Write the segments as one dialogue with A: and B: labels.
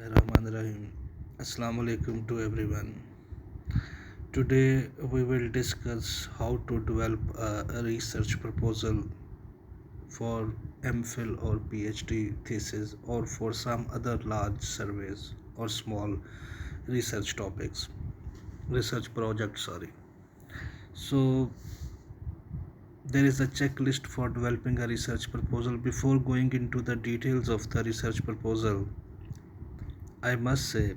A: Bismillahirrahmanirrahim. Assalamu alaikum to everyone. Today we will discuss how to develop a research proposal for MPhil or PhD thesis or for some other large surveys or small research topics, research project, sorry. So there is a checklist for developing a research proposal. Before going into the details of the research proposal, I must say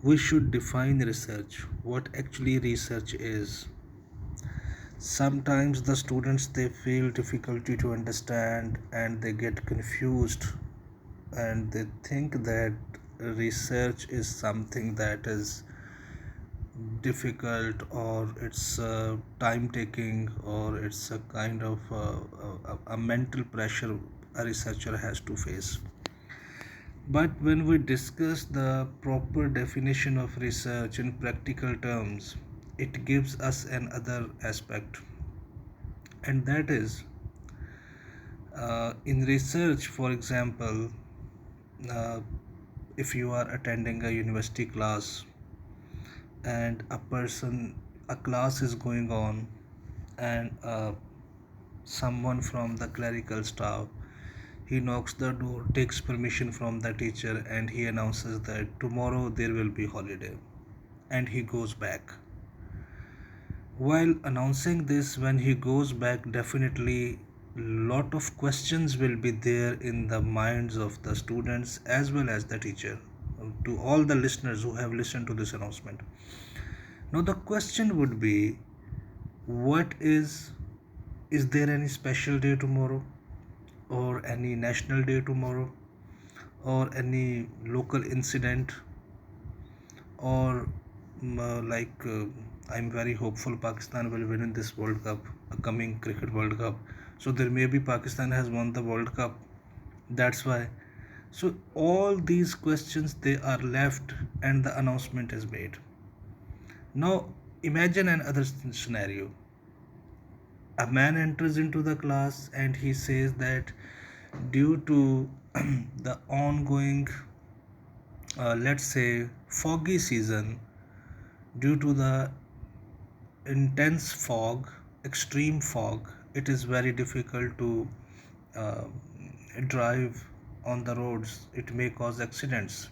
A: we should define research, what actually research is. Sometimes the students they feel difficulty to understand and they get confused and they think that research is something that is difficult or it's time taking or it's a kind of a mental pressure a researcher has to face. But when we discuss the proper definition of research in practical terms, it gives us another aspect, and that is in research, for example, uh, if you are attending a university class and a class is going on, and someone from the clerical staff he knocks the door, takes permission from the teacher, and he announces that tomorrow there will be holiday, and he goes back. While announcing this, when he goes back, definitely lot of questions will be there in the minds of the students as well as the teacher. To all the listeners who have listened to this announcement, now the question would be, what is there any special day tomorrow, or any national day tomorrow, or any local incident, or I'm very hopeful Pakistan will win in this World Cup, a coming cricket World Cup. So there may be Pakistan has won the World Cup. That's why. So all these questions they are left and the announcement is made. Now imagine another scenario. A man enters into the class and he says that due to the ongoing let's say foggy season, due to the intense fog, extreme fog, it is very difficult to uh, drive on the roads. It may cause accidents.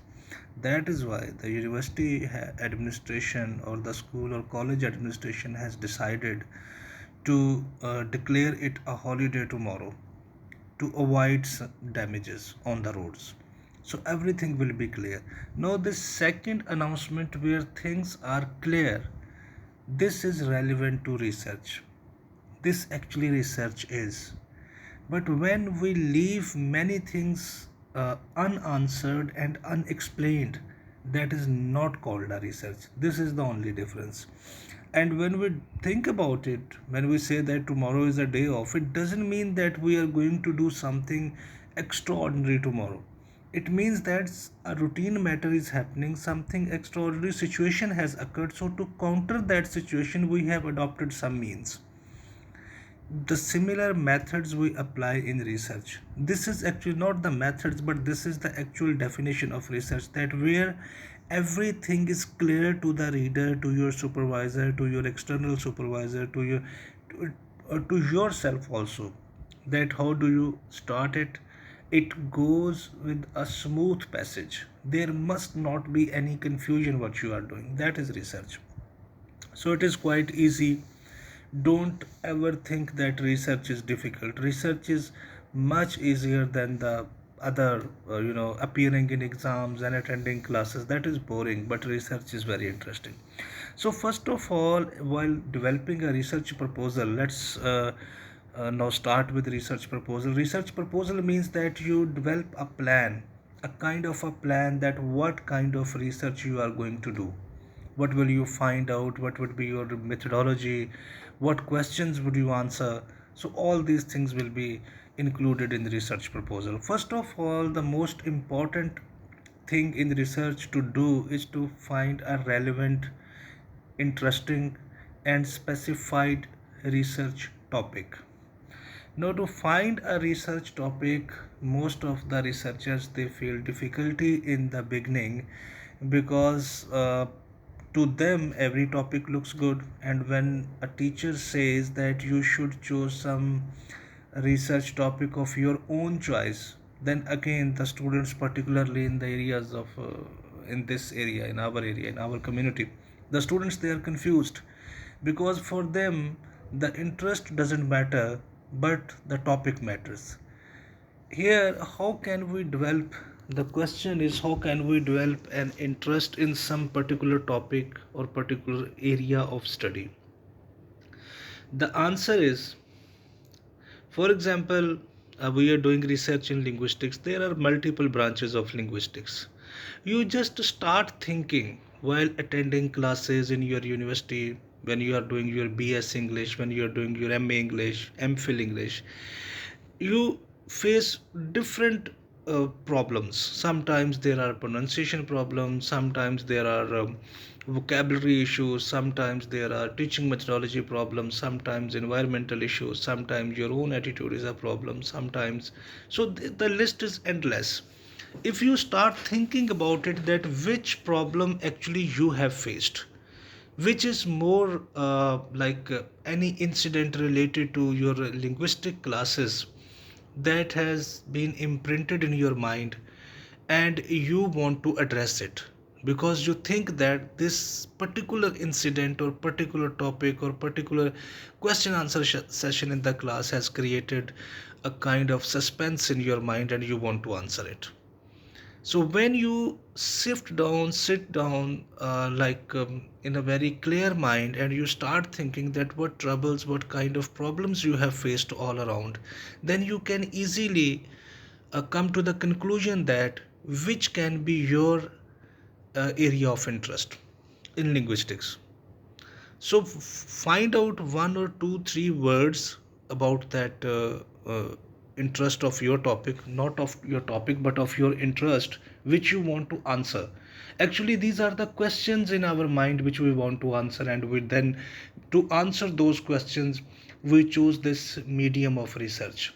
A: That is why the university administration or the school or college administration has decided to declare it a holiday tomorrow to avoid damages on the roads. So everything will be clear. Now, this second announcement where things are clear, this is relevant to research. This actually research is. But when we leave many things unanswered and unexplained, that is not called a research. This is the only difference. And when we think about it, when we say that tomorrow is a day off, it doesn't mean that we are going to do something extraordinary tomorrow. It means that a routine matter is happening, something extraordinary situation has occurred. So to counter that situation, we have adopted some means, the similar methods we apply in research. This is actually not the methods, but this is the actual definition of research, that where everything is clear to the reader, to your supervisor, to your external supervisor, to yourself also, that how do you start it. It goes with a smooth passage. There must not be any confusion what you are doing. That is research. So it is quite easy. Don't ever think that research is difficult. Research is much easier than the other appearing in exams and attending classes. That is boring, but research is very interesting. So first of all, while developing a research proposal, let's now start with research proposal. Research proposal means that you develop a plan, a kind of a plan, that what kind of research you are going to do, what will you find out, what would be your methodology, what questions would you answer. So all these things will be included in the research proposal. First of all, the most important thing in research to do is to find a relevant, interesting and specified research topic. Now, to find a research topic, most of the researchers they feel difficulty in the beginning because to them every topic looks good, and when a teacher says that you should choose some research topic of your own choice, then again the students, particularly in the areas of in this area, in our community, the students they are confused because for them the interest doesn't matter, but the topic matters. Here, how can we develop, the question is how can we develop an interest in some particular topic or particular area of study? The answer is, for example, we are doing research in linguistics. There are multiple branches of linguistics. You just start thinking while attending classes in your university, when you are doing your BS English, when you are doing your MA English, MPhil English, you face different problems. Sometimes there are pronunciation problems, sometimes there are vocabulary issues, sometimes there are teaching methodology problems, sometimes environmental issues, sometimes your own attitude is a problem, sometimes. So the list is endless. If you start thinking about it, that which problem actually you have faced, which is more any incident related to your linguistic classes that has been imprinted in your mind, and you want to address it because you think that this particular incident or particular topic or particular question answer session in the class has created a kind of suspense in your mind and you want to answer it. So when you sit down in a very clear mind and you start thinking that what troubles, what kind of problems you have faced all around, then you can easily come to the conclusion that which can be your area of interest in linguistics. So find out one or two, three words about that interest of your topic, not of your topic, but of your interest, which you want to answer. Actually, these are the questions in our mind which we want to answer, and we then, to answer those questions, we choose this medium of research.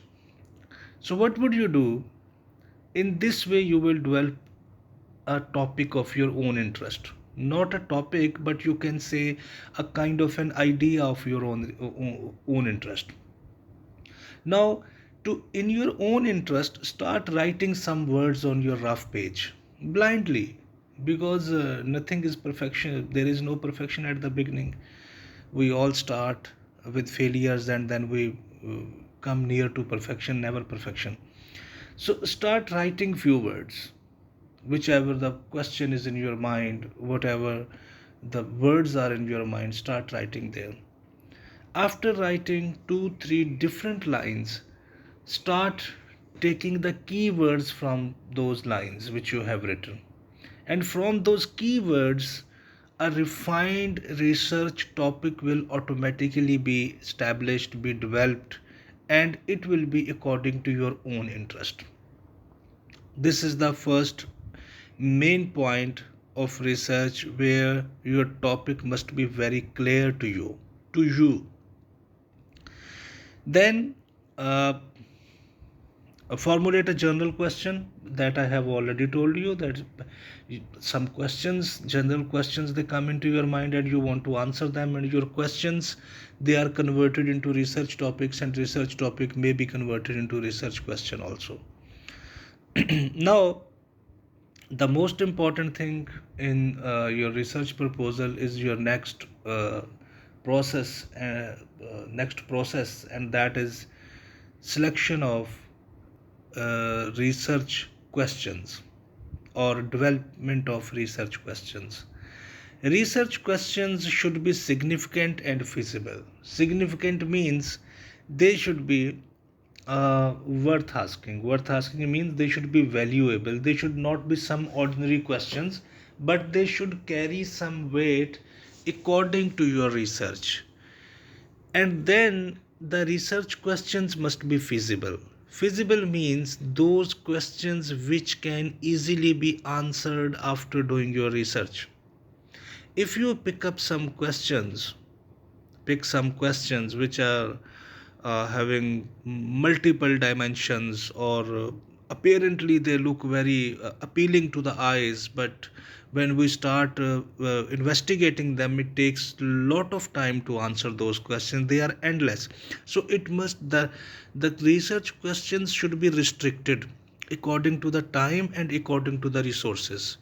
A: So, what would you do? In this way, you will develop a topic of your own interest, not a topic, but you can say a kind of an idea of your own interest. Now, to in your own interest, start writing some words on your rough page blindly, because nothing is perfection. There is no perfection at the beginning. We all start with failures and then we come near to perfection, never perfection. So start writing few words, whichever the question is in your mind, whatever the words are in your mind, start writing there. After writing two, three different lines, start taking the keywords from those lines which you have written. And from those keywords, a refined research topic will automatically be established, be developed, and it will be according to your own interest. This is the first main point of research, where your topic must be very clear to you. Then formulate a general question, that I have already told you, that some questions, general questions, they come into your mind and you want to answer them, and your questions, they are converted into research topics, and research topic may be converted into research question also. Now, the most important thing in your research proposal is your next process, and that is selection of research questions or development of research questions. Research questions should be significant and feasible. Significant means they should be worth asking. Worth asking means they should be valuable. They should not be some ordinary questions, but they should carry some weight according to your research. And then the research questions must be feasible. Feasible means those questions which can easily be answered after doing your research. If you pick some questions which are having multiple dimensions, or apparently they look very appealing to the eyes, but when we start investigating them, it takes lot of time to answer those questions. They are endless. So it must the research questions should be restricted according to the time and according to the resources.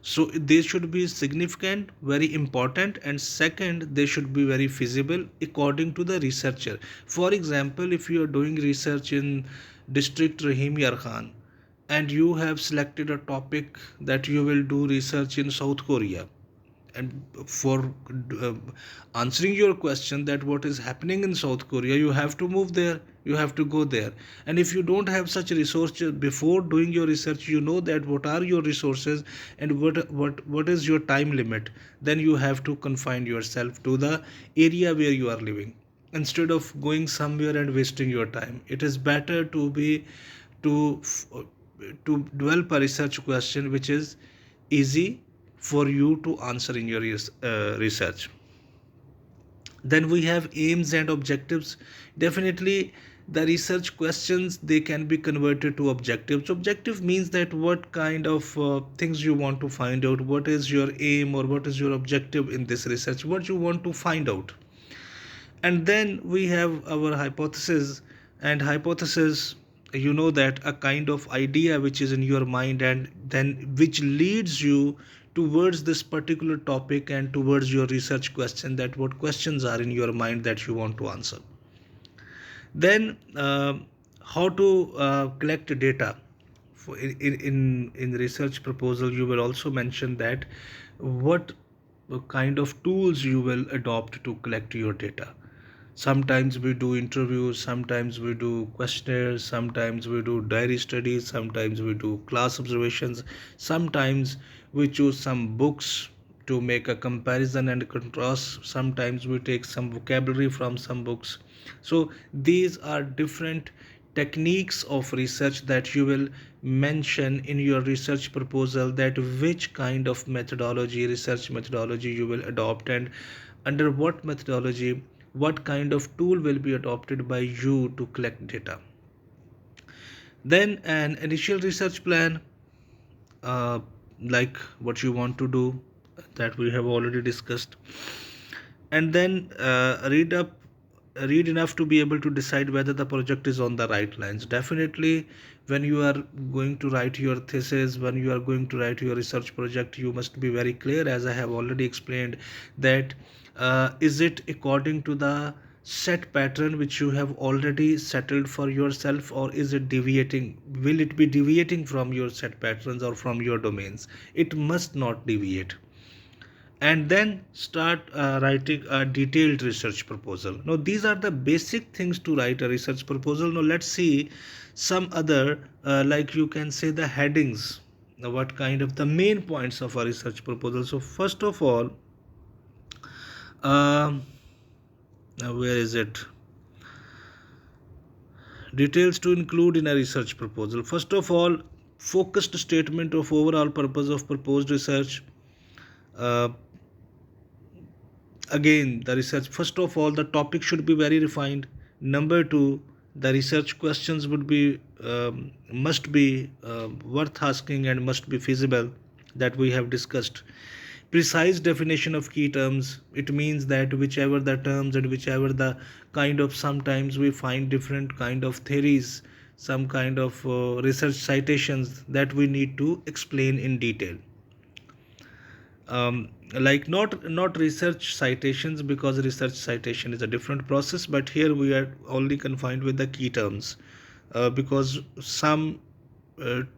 A: So they should be significant, very important, and second, they should be very feasible according to the researcher. For example, if you are doing research in district Rahim Yar Khan, and you have selected a topic that you will do research in South Korea, and for uh, answering your question that what is happening in South Korea, you have to move there, you have to go there. And if you don't have such resources before doing your research, you know that what are your resources and what is your time limit, then you have to confine yourself to the area where you are living, instead of going somewhere and wasting your time. It is better to be to to develop a research question which is easy for you to answer in your research. Then we have aims and objectives. Definitely the research questions, they can be converted to objectives. Objective means that what kind of things you want to find out, what is your aim or what is your objective in this research, what you want to find out. And then we have our hypothesis. And hypothesis, you know, that a kind of idea which is in your mind, and then which leads you towards this particular topic and towards your research question, that what questions are in your mind that you want to answer. Then how to collect data. For in research proposal, you will also mention that what kind of tools you will adopt to collect your data. Sometimes we do interviews, sometimes we do questionnaires, sometimes we do diary studies, sometimes we do class observations, sometimes we choose some books to make a comparison and contrast, sometimes we take some vocabulary from some books. So these are different techniques of research that you will mention in your research proposal, that which kind of methodology, research methodology you will adopt, and under what methodology, what kind of tool will be adopted by you to collect data. Then an initial research plan, uh, like what you want to do, that we have already discussed. And then read enough to be able to decide whether the project is on the right lines. Definitely, when you are going to write your thesis, when you are going to write your research project, you must be very clear, as I have already explained, that is it according to the set pattern which you have already settled for yourself, or is it deviating, will it be deviating from your set patterns or from your domains? It must not deviate. And then start writing a detailed research proposal. Now these are the basic things to write a research proposal. Now let's see some other, like you can say the headings. Now what kind of the main points of a research proposal? So first of all, um, now where is it, details to include in a research proposal. First of all, focused statement of overall purpose of proposed research. uh, Again, the research, first of all, the topic should be very refined. Number two, the research questions would be must be worth asking and must be feasible, that we have discussed. Precise definition of key terms, it means that whichever the terms and whichever the kind of, sometimes we find different kind of theories, some kind of research citations that we need to explain in detail. Like not research citations, because research citation is a different process, but here we are only confined with the key terms, because some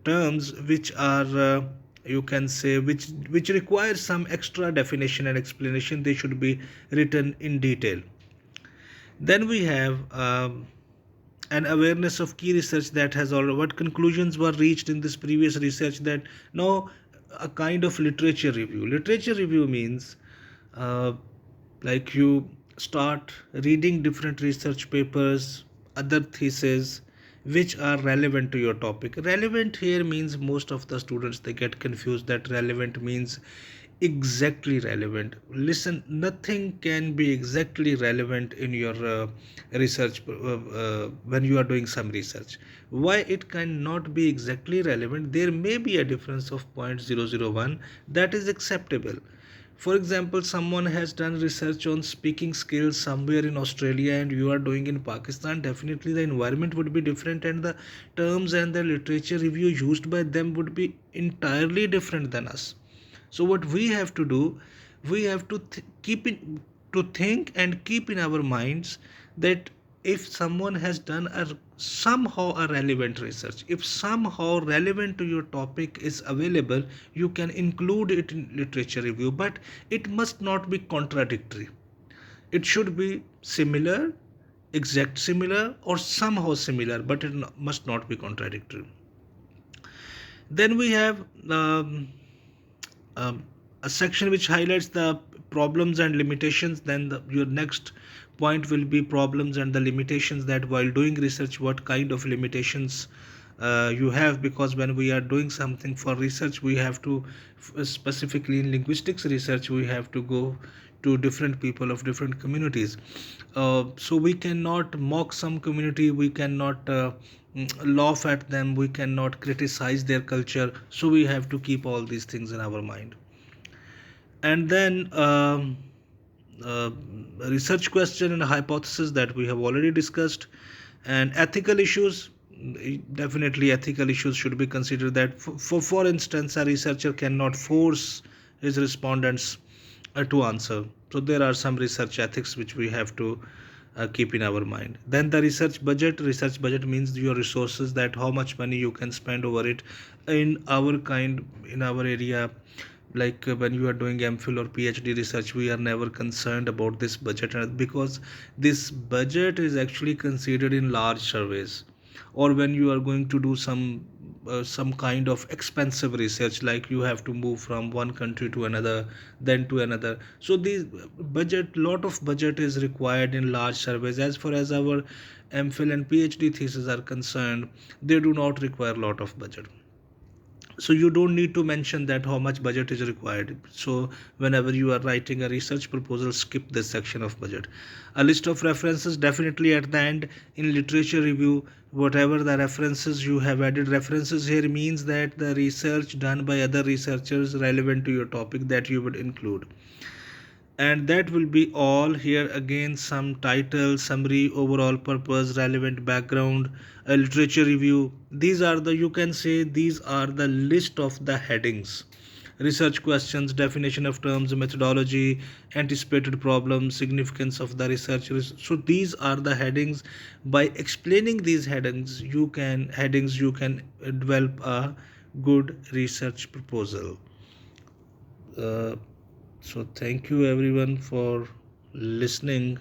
A: terms which are you can say which require some extra definition and explanation, they should be written in detail. Then we have an awareness of key research that has already, what conclusions were reached in this previous research, that now a kind of literature review. Literature review means uh, like you start reading different research papers, other theses, which are relevant to your topic. Relevant here means most of the students they get confused that relevant means exactly relevant. Listen, nothing can be exactly relevant in your research when you are doing some research. Why it cannot be exactly relevant? There may be a difference of 0.001 that is acceptable. For example, someone has done research on speaking skills somewhere in Australia and you are doing in Pakistan. Definitely, the environment would be different, and the terms and the literature review used by them would be entirely different than us. So, what we have to do, we have to keep it to think and keep in our minds that if someone has done a somehow a relevant research, if somehow relevant to your topic is available, you can include it in literature review, but it must not be contradictory. It should be similar, exact similar, or somehow similar, but it must not be contradictory. Then we have um, a section which highlights the problems and limitations. Then your next point will be problems and the limitations, that while doing research what kind of limitations you have, because when we are doing something for research we have to specifically in linguistics research we have to go to different people of different communities. So we cannot mock some community, we cannot laugh at them, we cannot criticize their culture, so we have to keep all these things in our mind. And then uh, research question and hypothesis that we have already discussed. And ethical issues, definitely ethical issues should be considered, that for instance a researcher cannot force his respondents to answer. So there are some research ethics which we have to keep in our mind. Then the research budget. Research budget means your resources, that how much money you can spend over it. In our area, like when you are doing MPhil or PhD research, we are never concerned about this budget, because this budget is actually considered in large surveys, or when you are going to do some kind of expensive research, like you have to move from one country to another, then to another. So the budget, lot of budget is required in large surveys. As far as our MPhil and PhD thesis are concerned, they do not require lot of budget, so you don't need to mention that how much budget is required. So whenever you are writing a research proposal, skip this section of budget. A list of references, definitely at the end. In literature review, whatever the references you have added, references here means that the research done by other researchers relevant to your topic that you would include. And that will be all. Here again some title, summary, overall purpose, relevant background, a literature review. These are the, you can say these are the list of the headings. Research questions, definition of terms, methodology, anticipated problems, significance of the research. So these are the headings. By explaining these headings you can develop a good research proposal. uh, so thank you everyone for listening